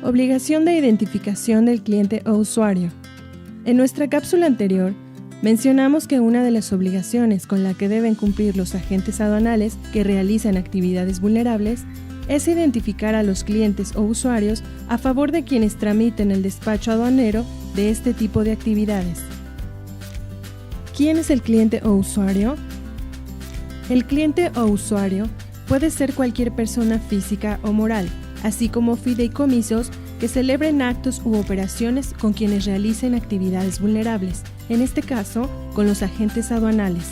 Obligación de identificación del cliente o usuario. En nuestra cápsula anterior, mencionamos que una de las obligaciones con la que deben cumplir los agentes aduanales que realizan actividades vulnerables es identificar a los clientes o usuarios a favor de quienes tramiten el despacho aduanero de este tipo de actividades. ¿Quién es el cliente o usuario? El cliente o usuario puede ser cualquier persona física o moral, así como fideicomisos que celebren actos u operaciones con quienes realicen actividades vulnerables, en este caso, con los agentes aduanales.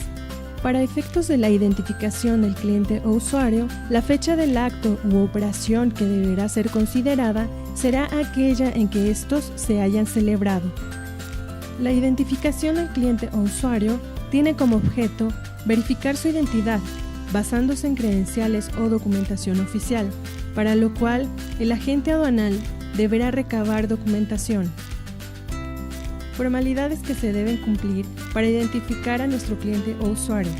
Para efectos de la identificación del cliente o usuario, la fecha del acto u operación que deberá ser considerada será aquella en que estos se hayan celebrado. La identificación del cliente o usuario tiene como objeto verificar su identidad, basándose en credenciales o documentación oficial, para lo cual el agente aduanal deberá recabar documentación. Formalidades que se deben cumplir para identificar a nuestro cliente o usuario.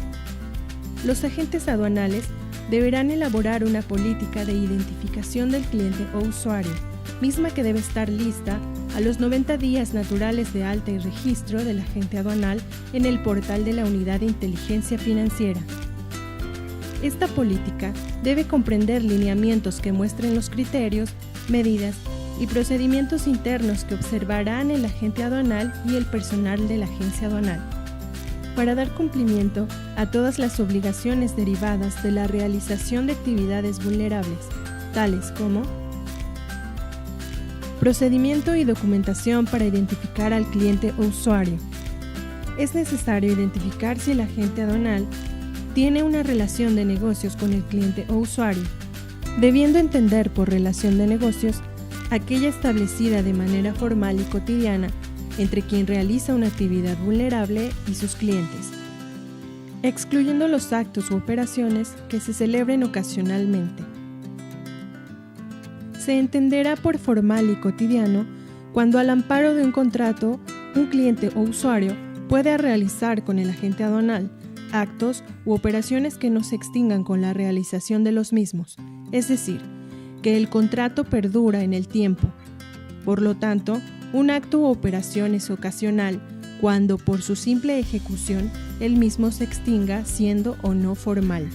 Los agentes aduanales deberán elaborar una política de identificación del cliente o usuario, misma que debe estar lista a los 90 días naturales de alta y registro del agente aduanal en el portal de la Unidad de Inteligencia Financiera. Esta política debe comprender lineamientos que muestren los criterios, medidas y procedimientos internos que observarán el agente aduanal y el personal de la agencia aduanal, para dar cumplimiento a todas las obligaciones derivadas de la realización de actividades vulnerables, tales como procedimiento y documentación para identificar al cliente o usuario. Es necesario identificar si el agente aduanal tiene una relación de negocios con el cliente o usuario, debiendo entender por relación de negocios aquella establecida de manera formal y cotidiana entre quien realiza una actividad vulnerable y sus clientes, excluyendo los actos u operaciones que se celebren ocasionalmente. Se entenderá por formal y cotidiano cuando al amparo de un contrato, un cliente o usuario puede realizar con el agente aduanal actos u operaciones que no se extingan con la realización de los mismos, es decir, que el contrato perdura en el tiempo. Por lo tanto, un acto u operación es ocasional cuando por su simple ejecución el mismo se extinga siendo o no formal.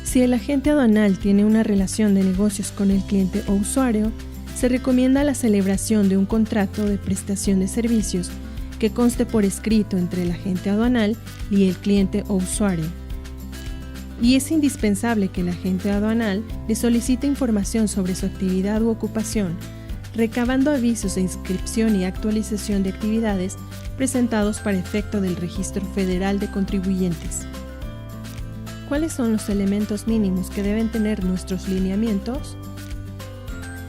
Si el agente aduanal tiene una relación de negocios con el cliente o usuario, se recomienda la celebración de un contrato de prestación de servicios que conste por escrito entre el agente aduanal y el cliente o usuario. Y es indispensable que el agente aduanal le solicite información sobre su actividad u ocupación, recabando avisos de inscripción y actualización de actividades presentados para efecto del Registro Federal de Contribuyentes. ¿Cuáles son los elementos mínimos que deben tener nuestros lineamientos?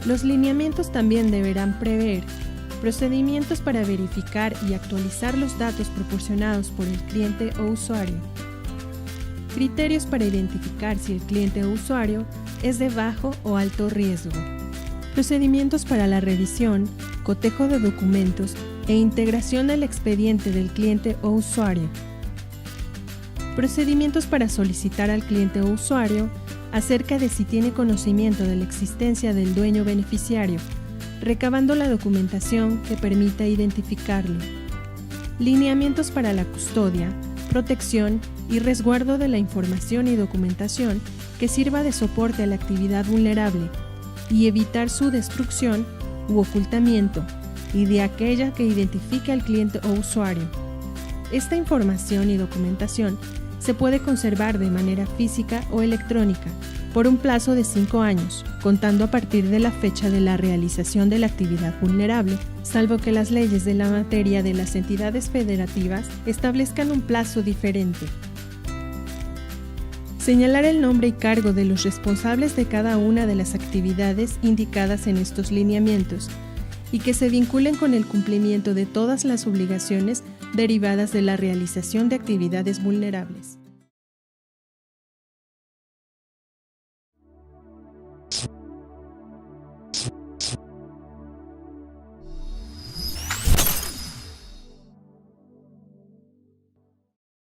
Los lineamientos también deberán prever procedimientos para verificar y actualizar los datos proporcionados por el cliente o usuario. Criterios para identificar si el cliente o usuario es de bajo o alto riesgo. Procedimientos para la revisión, cotejo de documentos e integración del expediente del cliente o usuario. Procedimientos para solicitar al cliente o usuario acerca de si tiene conocimiento de la existencia del dueño beneficiario, recabando la documentación que permita identificarlo. Lineamientos para la custodia, protección y resguardo de la información y documentación que sirva de soporte a la actividad vulnerable y evitar su destrucción u ocultamiento, y de aquella que identifique al cliente o usuario. Esta información y documentación se puede conservar de manera física o electrónica por un plazo de 5 años, contando a partir de la fecha de la realización de la actividad vulnerable, salvo que las leyes de la materia de las entidades federativas establezcan un plazo diferente. Señalar el nombre y cargo de los responsables de cada una de las actividades indicadas en estos lineamientos y que se vinculen con el cumplimiento de todas las obligaciones derivadas de la realización de actividades vulnerables.